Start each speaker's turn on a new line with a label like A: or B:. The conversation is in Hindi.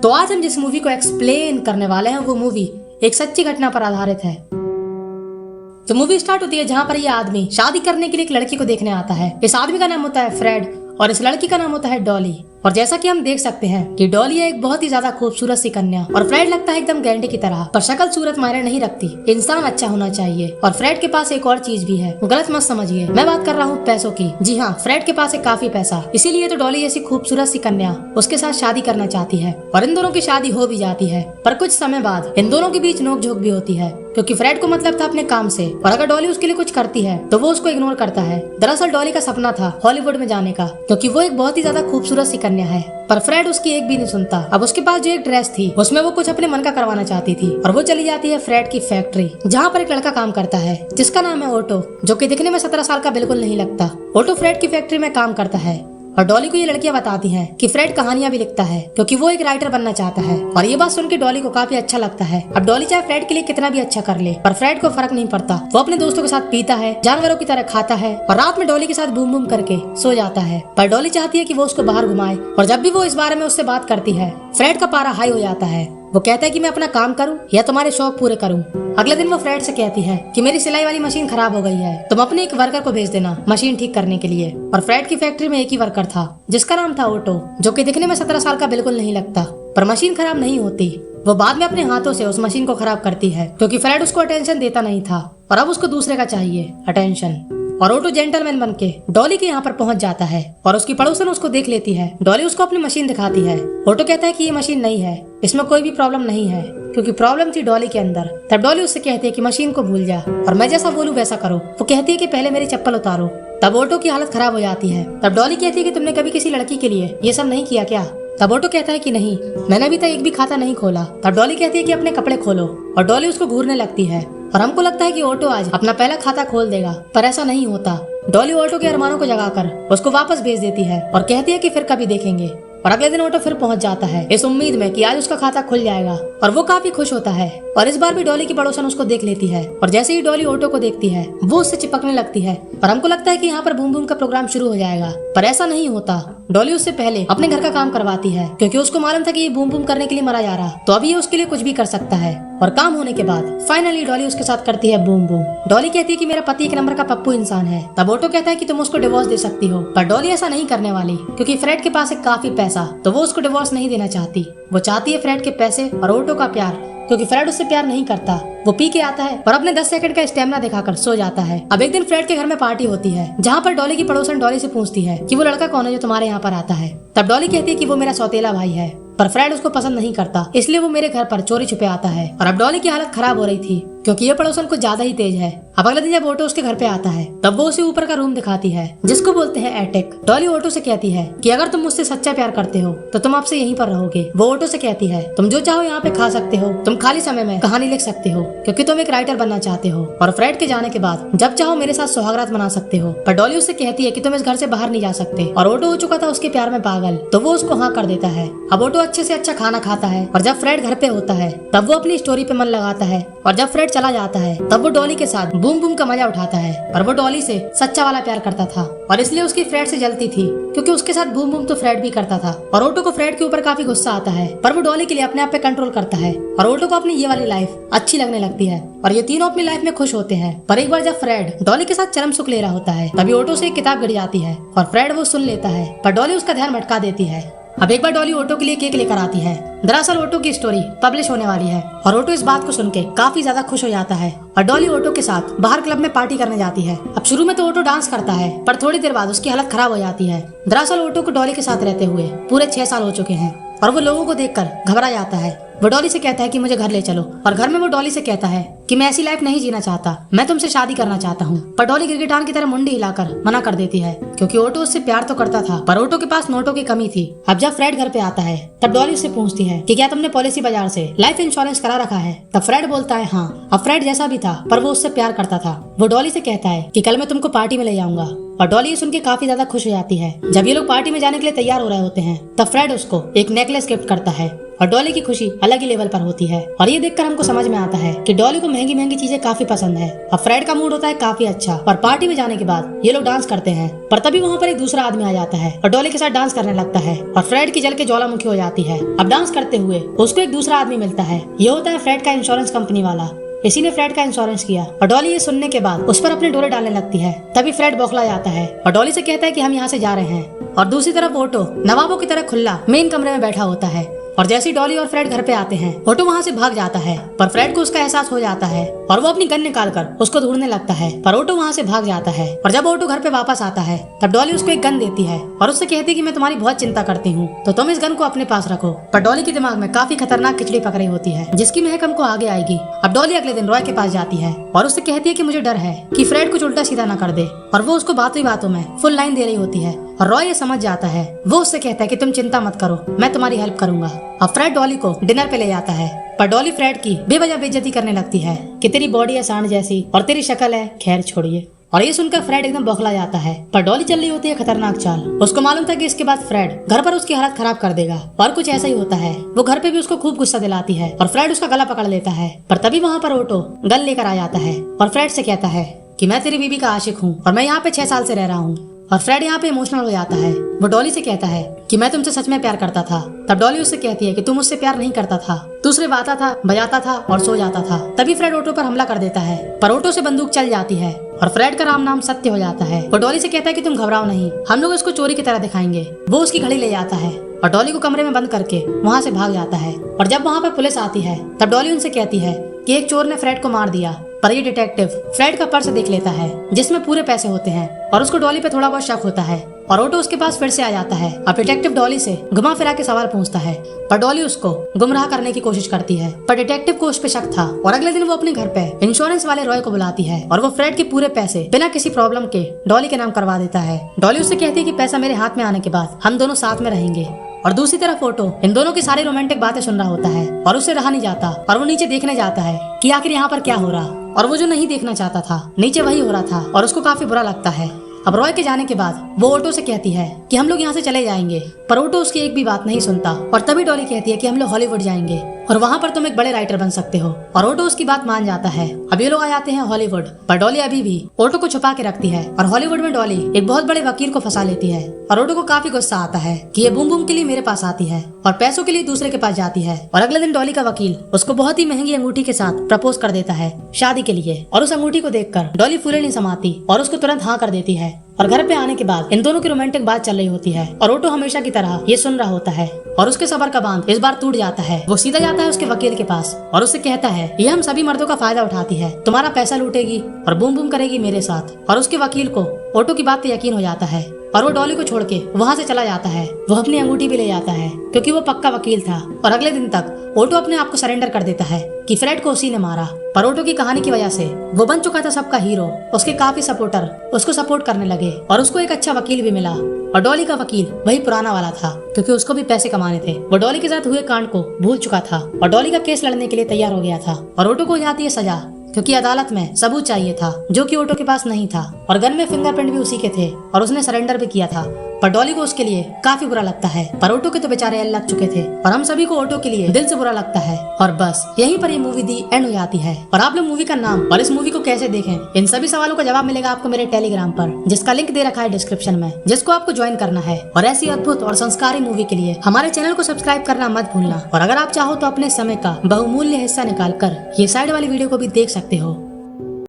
A: तो आज हम जिस मूवी को एक्सप्लेन करने वाले हैं वो मूवी एक सच्ची घटना पर आधारित है। तो मूवी स्टार्ट होती है जहाँ पर ये आदमी शादी करने के लिए एक लड़की को देखने आता है। इस आदमी का नाम होता है फ्रेड और इस लड़की का नाम होता है डॉली। और जैसा कि हम देख सकते हैं कि डॉली है एक बहुत ही ज्यादा खूबसूरत सी कन्या और फ्रेड लगता है एकदम गैंडे की तरह, पर शक्ल सूरत मायने नहीं रखती, इंसान अच्छा होना चाहिए। और फ्रेड के पास एक और चीज भी है, गलत मत समझिए, मैं बात कर रहा हूँ पैसों की। जी हाँ, फ्रेड के पास है काफी पैसा, इसीलिए तो डॉली जैसी खूबसूरत सी कन्या उसके साथ शादी करना चाहती है और इन दोनों की शादी हो भी जाती है। पर कुछ समय बाद इन दोनों के बीच नोक झोंक भी होती है, क्योंकि फ्रेड को मतलब था अपने काम से और अगर डॉली उसके लिए कुछ करती है तो वो उसको इग्नोर करता है। दरअसल डॉली का सपना था हॉलीवुड में जाने का, क्योंकि वो एक बहुत ही ज्यादा खूबसूरत सी कन्या है, पर फ्रेड उसकी एक भी नहीं सुनता। अब उसके पास जो एक ड्रेस थी उसमें वो कुछ अपने मन का करवाना चाहती थी और वो चली जाती है फ्रेड की फैक्ट्री, जहाँ पर एक लड़का काम करता है जिसका नाम है ओटो, जो कि दिखने में 17 साल का बिल्कुल नहीं लगता। ओटो फ्रेड की फैक्ट्री में काम करता है और डॉली को ये लड़कियां बताती हैं कि फ्रेड कहानियां भी लिखता है, क्योंकि वो एक राइटर बनना चाहता है। और ये बात सुन के डॉली को काफी अच्छा लगता है। अब डॉली चाहे फ्रेड के लिए कितना भी अच्छा कर ले, पर फ्रेड को फर्क नहीं पड़ता। वो अपने दोस्तों के साथ पीता है, जानवरों की तरह खाता है और रात में डॉली के साथ बूम बूम करके सो जाता है। पर डॉली चाहती है कि वो उसको बाहर घुमाए और जब भी वो इस बारे में उससे बात करती है फ्रेड का पारा हाई हो जाता है। वो कहता है कि मैं अपना काम करूं या तुम्हारे शौक पूरे करूं। अगले दिन वो फ्रेड से कहती है कि मेरी सिलाई वाली मशीन खराब हो गई है, तुम अपने एक वर्कर को भेज देना मशीन ठीक करने के लिए। और फ्रेड की फैक्ट्री में एक ही वर्कर था जिसका नाम था ओटो, जो कि दिखने में 17 साल का बिल्कुल नहीं लगता। पर मशीन खराब नहीं होती, वो बाद में अपने हाथों से उस मशीन को खराब करती है, क्योंकि फ्रेड उसको अटेंशन देता नहीं था और अब उसको दूसरे का चाहिए अटेंशन। और ओटो जेंटलमैन बनके डॉली के यहाँ पर पहुंच जाता है और उसकी पड़ोसन उसको देख लेती है। डॉली उसको अपनी मशीन दिखाती है। ओटो कहता है कि ये मशीन नई है, इसमें कोई भी प्रॉब्लम नहीं है, क्योंकि प्रॉब्लम थी डॉली के अंदर। तब डॉली उससे कहती है कि मशीन को भूल जा और मैं जैसा बोलूं वैसा करो। वो कहती है कि पहले मेरी चप्पल उतारो। तब ओटो की हालत खराब हो जाती है। तब डॉली कहती है कि तुमने कभी किसी लड़की के लिए ये सब नहीं किया क्या? तब ओटो कहता है कि नहीं, मैंने अभी तक एक भी खाता नहीं खोला। तब डॉली कहती है कि अपने कपड़े खोलो और डॉली उसको घूरने लगती है और हमको लगता है कि ओटो आज अपना पहला खाता खोल देगा, पर ऐसा नहीं होता। डॉली ओटो के अरमानों को जगाकर उसको वापस भेज देती है और कहती है कि फिर कभी देखेंगे। और अगले दिन ओटो फिर पहुंच जाता है इस उम्मीद में कि आज उसका खाता खुल जाएगा और वो काफी खुश होता है। और इस बार भी डॉली की पड़ोसन उसको देख लेती है और जैसे ही डॉली ओटो को देखती है वो उससे चिपकने लगती है और हमको लगता है कि यहाँ पर बूम बूम का प्रोग्राम शुरू हो जाएगा, पर ऐसा नहीं होता। डॉली उससे पहले अपने घर का काम करवाती है, क्योंकि उसको मालूम था कि ये बूम बूम करने के लिए मरा जा रहा, तो अभी ये उसके लिए कुछ भी कर सकता है। और काम होने के बाद फाइनली डॉली उसके साथ करती है बूम बूम। डॉली कहती है कि मेरा पति एक नंबर का पप्पू इंसान है। तब ओटो कहता है कि तुम उसको डिवोर्स दे सकती हो, पर डॉली ऐसा नहीं करने वाली, क्योंकि फ्रेड के पास है काफी पैसा, तो वो उसको डिवोर्स नहीं देना चाहती। वो चाहती है फ्रेड के पैसे और ओटो का प्यार, क्योंकि फ्रेड उससे प्यार नहीं करता। वो पी के आता है और अपने 10 सेकंड का स्टेमिना दिखाकर सो जाता है। अब एक दिन फ्रेड के घर में पार्टी होती है, जहाँ पर डॉली की पड़ोसन डॉली से पूछती है कि वो लड़का कौन है जो तुम्हारे यहाँ पर आता है। तब डॉली कहती है कि वो मेरा सौतेला भाई है, पर फ्रेड उसको पसंद नहीं करता, इसलिए वो मेरे घर पर चोरी छुपे आता है। और अब डॉली की हालत खराब हो रही थी, क्योंकि ये पड़ोसन कुछ ज्यादा ही तेज है। अब अगले दिन जब ओटो उसके घर पे आता है तब वो उसे ऊपर का रूम दिखाती है, जिसको बोलते हैं एटिक। डॉली ओटो से कहती है कि अगर तुम मुझसे सच्चा प्यार करते हो तो तुम आपसे यहीं पर रहोगे। वो ओटो से कहती है तुम जो चाहो यहाँ पे खा सकते हो, तुम खाली समय में कहानी लिख सकते हो, क्योंकि तुम एक राइटर बनना चाहते हो, और फ्रेड के जाने के बाद जब चाहो मेरे साथ सुहागरात मना सकते हो। पर डॉली उससे कहती है कि तुम इस घर से बाहर नहीं जा सकते, और ओटो हो चुका था उसके प्यार में पागल, तो वो उसको हाँ कर देता है। अब ओटो अच्छे से अच्छा खाना खाता है और जब फ्रेड घर पे होता है तब वो अपनी स्टोरी पे मन लगाता है, और जब फ्रेड चला जाता है तब वो डॉली के साथ बूम बूम का मजा उठाता है। पर वो डॉली से सच्चा वाला प्यार करता था और इसलिए उसकी फ्रेड से जलती थी, क्योंकि उसके साथ बूम बूम तो फ्रेड भी करता था। और ओटो को फ्रेड के ऊपर काफी गुस्सा आता है, पर वो डॉली के लिए अपने आप पे कंट्रोल करता है और ओटो को अपनी ये वाली लाइफ अच्छी लगने लगती है और ये तीनों अपनी लाइफ में खुश होते हैं। पर एक बार जब फ्रेड डॉली के साथ चरम सुख ले रहा होता है तभी ओटो से एक किताब गिर जाती है और फ्रेड वो सुन लेता है, पर डॉली उसका ध्यान भटका देती है। अब एक बार डॉली ओटो के लिए केक लेकर आती है। दरअसल ओटो की स्टोरी पब्लिश होने वाली है और ओटो इस बात को सुन के काफी ज्यादा खुश हो जाता है और डॉली ओटो के साथ बाहर क्लब में पार्टी करने जाती है। अब शुरू में तो ओटो डांस करता है, पर थोड़ी देर बाद उसकी हालत खराब हो जाती है। दरअसल ओटो को डॉली के साथ रहते हुए पूरे 6 साल हो चुके हैं और वो लोगों को देखकर घबरा जाता है। वो डॉली से कहता है कि मुझे घर ले चलो, और घर में वो डॉली से कहता है कि मैं ऐसी लाइफ नहीं जीना चाहता, मैं तुमसे शादी करना चाहता हूँ। पर डॉली गिरगिटार की तरह मुंडी हिलाकर मना कर देती है, क्योंकि ओटो उससे प्यार तो करता था, पर ओटो के पास नोटों की कमी थी। अब जब फ्रेड घर पे आता है तब डॉली उससे पूछती है कि क्या तुमने पॉलिसी बाजार से लाइफ इंश्योरेंस करा रखा है? तब फ्रेड बोलता है हाँ। अब फ्रेड जैसा भी था पर वो उससे प्यार करता था। वो डॉली से कहता है कि कल मैं तुमको पार्टी में ले जाऊंगा और डॉली ये सुन के काफी ज्यादा खुश हो जाती है। जब ये लोग पार्टी में जाने के लिए तैयार हो रहे होते हैं तब फ्रेड उसको एक नेकलेस गिफ्ट करता है और डॉली की खुशी अलग ही लेवल पर होती है। और ये देखकर हमको समझ में आता है कि डॉली को महंगी महंगी चीजें काफी पसंद है। और फ्रेड का मूड होता है काफी अच्छा और पार्टी में जाने के बाद ये लोग डांस करते हैं। पर तभी वहाँ पर एक दूसरा आदमी आ जाता है और डॉली के साथ डांस करने लगता है और फ्रेड की जल के ज्वालामुखी हो जाती है। अब डांस करते हुए उसको एक दूसरा आदमी मिलता है। ये होता है फ्रेड का इंश्योरेंस कंपनी वाला। इसी ने फ्रेड का इंश्योरेंस किया और डॉली ये सुनने के बाद उस पर अपने डोरे डालने लगती है। तभी फ्रेड बौखला जाता है और डॉली से कहता है कि हम यहाँ से जा रहे हैं। और दूसरी तरफ ओटो नवाबों की तरह खुला मेन कमरे में बैठा होता है। और जैसे ही डॉली और फ्रेड घर पे आते हैं ओटो वहाँ से भाग जाता है। पर फ्रेड को उसका एहसास हो जाता है और वो अपनी गन निकाल कर उसको ढूंढने लगता है। पर ओटो वहाँ से भाग जाता है। और जब ओटो घर पे वापस आता है तब डॉली उसको एक गन देती है और उससे कहती है कि मैं तुम्हारी बहुत चिंता करती हूँ तो तुम इस गन को अपने पास रखो। पर डॉली के दिमाग में काफी खतरनाक खिचड़ी पक रही होती है जिसकी महक हमको आगे आएगी। अब डॉली अगले दिन रॉय के पास जाती है और उससे कहती है कि मुझे डर है कि फ्रेड कुछ उल्टा सीधा ना कर दे। और वो उसको बातों ही बातों में फुल लाइन दे रही होती है और रॉय ये समझ जाता है। वो उससे कहता है कि तुम चिंता मत करो, मैं तुम्हारी हेल्प करूंगा। अब फ्रेड डॉली को डिनर पे ले जाता है पर डॉली फ्रेड की बेवजह बेइज्जती करने लगती है कि तेरी बॉडी है सांड जैसी और तेरी शक्ल है खैर छोड़िए। और ये सुनकर फ्रेड एकदम बौखला जाता है। पर डॉली चल रही होती है खतरनाक चाल। उसको मालूम था कि इसके बाद फ्रेड घर पर उसकी हालत खराब कर देगा और कुछ ऐसा ही होता है। वो घर पे भी उसको खूब गुस्सा दिलाती है और फ्रेड उसका गला पकड़ लेता है। पर तभी वहाँ पर ओटो गन लेकर आ जाता है और फ्रेड से कहता है कि मैं तेरी बीबी का आशिक हूँ और मैं यहाँ पे 6 साल से रह रहा हूँ। और फ्रेड यहाँ पे इमोशनल हो जाता है। वो डॉली से कहता है कि मैं तुमसे सच में प्यार करता था। तब डॉली उससे कहती है कि तुम मुझसे प्यार नहीं करता था, तू सिर्फ आता था, बजाता था और सो जाता था। तभी फ्रेड ओटो पर हमला कर देता है पर ओटो से बंदूक चल जाती है और फ्रेड का राम नाम सत्य हो जाता है। वो डॉली से कहता है कि तुम घबराओ नहीं, हम लोग इसको चोरी की तरह दिखाएंगे। वो उसकी घड़ी ले जाता है और डॉली को कमरे में बंद करके वहाँ से भाग जाता है। और जब वहाँ पर पुलिस आती है तब डॉली उनसे कहती है कि एक चोर ने फ्रेड को मार दिया। पर ये डिटेक्टिव फ्रेड का पर्स देख लेता है जिसमें पूरे पैसे होते हैं और उसको डॉली पे थोड़ा बहुत शक होता है। और ओटो उसके पास फिर से आ जाता है। अब डिटेक्टिव डॉली से घुमा फिरा के सवाल पूछता है पर डॉली उसको गुमराह करने की कोशिश करती है। पर डिटेक्टिव को उस पे शक था और अगले दिन वो अपने घर पे इंश्योरेंस वाले रॉय को बुलाती है और वो फ्रेड के पूरे पैसे बिना किसी प्रॉब्लम के डॉली के नाम करवा देता है। डॉली उससे कहती है कि पैसा मेरे हाथ में आने के बाद हम दोनों साथ में रहेंगे। और दूसरी तरफ ओटो इन दोनों की सारी रोमांटिक बातें सुन रहा होता है और उससे रहा नहीं जाता और वो नीचे देखने जाता है कि आखिर यहाँ पर क्या हो रहा। और वो जो नहीं देखना चाहता था नीचे वही हो रहा था और उसको काफी बुरा लगता है। अब रॉय के जाने के बाद वो ओटो से कहती है कि हम लोग यहाँ से चले जाएंगे। पर ओटो उसकी एक भी बात नहीं सुनता और तभी डॉली कहती है कि हम लोग हॉलीवुड जाएंगे और वहाँ पर तुम एक बड़े राइटर बन सकते हो। और ओटो उसकी बात मान जाता है। अब ये लोग आ जाते हैं हॉलीवुड पर डॉली अभी भी ओटो को छुपा के रखती है और हॉलीवुड में डॉली एक बहुत बड़े वकील को फंसा लेती है। और ओटो को काफी गुस्सा आता है कि ये बूम बूम के लिए मेरे पास आती है और पैसों के लिए दूसरे के पास जाती है। और अगले दिन डॉली का वकील उसको बहुत ही महंगी अंगूठी के साथ प्रपोज कर देता है शादी के लिए। और उस अंगूठी को देखकर डॉली फूले नहीं समाती और उसको तुरंत हाँ कर देती है। और घर पे आने के बाद इन दोनों की रोमांटिक बात चल रही होती है और ओटो हमेशा की तरह ये सुन रहा होता है और उसके सबर का बांध इस बार टूट जाता है। वो सीधा जाता है उसके वकील के पास और उससे कहता है ये हम सभी मर्दों का फायदा उठाती है, तुम्हारा पैसा लूटेगी और बूम बूम करेगी मेरे साथ। और उसके वकील को ओटो की बात पे यकीन हो जाता है और वो डॉली को छोड़ के वहाँ से चला जाता है। वो अपनी अंगूठी भी ले जाता है क्योंकि वो पक्का वकील था। और अगले दिन तक ओटो अपने आप को सरेंडर कर देता है कि फ्रेड को उसी ने मारा। पर ओटो की कहानी की वजह से वो बन चुका था सबका हीरो। उसके काफी सपोर्टर उसको सपोर्ट करने लगे और उसको एक अच्छा वकील भी मिला। और डॉली का वकील वही पुराना वाला था क्योंकि उसको भी पैसे कमाने थे। वो डॉली के साथ हुए कांड को भूल चुका था और डॉली का केस लड़ने के लिए तैयार हो गया था। और ओटो को हो जाती है सजा क्योंकि अदालत में सबूत चाहिए था जो कि ओटो के पास नहीं था और गन में फिंगरप्रिंट भी उसी के थे और उसने सरेंडर भी किया था। पर डॉली को उसके लिए काफी बुरा लगता है। पर ओटो के तो बेचारे लग चुके थे और हम सभी को ओटो के लिए दिल से बुरा लगता है। और बस यहीं पर ये मूवी दी एंड हो जाती है। और आप लोग मूवी का नाम और इस मूवी को कैसे देखें, इन सभी सवालों का जवाब मिलेगा आपको मेरे टेलीग्राम पर, जिसका लिंक दे रखा है डिस्क्रिप्शन में, जिसको आपको ज्वाइन करना है। और ऐसी अद्भुत और संस्कारी मूवी के लिए हमारे चैनल को सब्सक्राइब करना मत भूलना। और अगर आप चाहो तो अपने समय का बहुमूल्य हिस्सा निकाल कर ये साइड वाली वीडियो को भी देख सकते हो।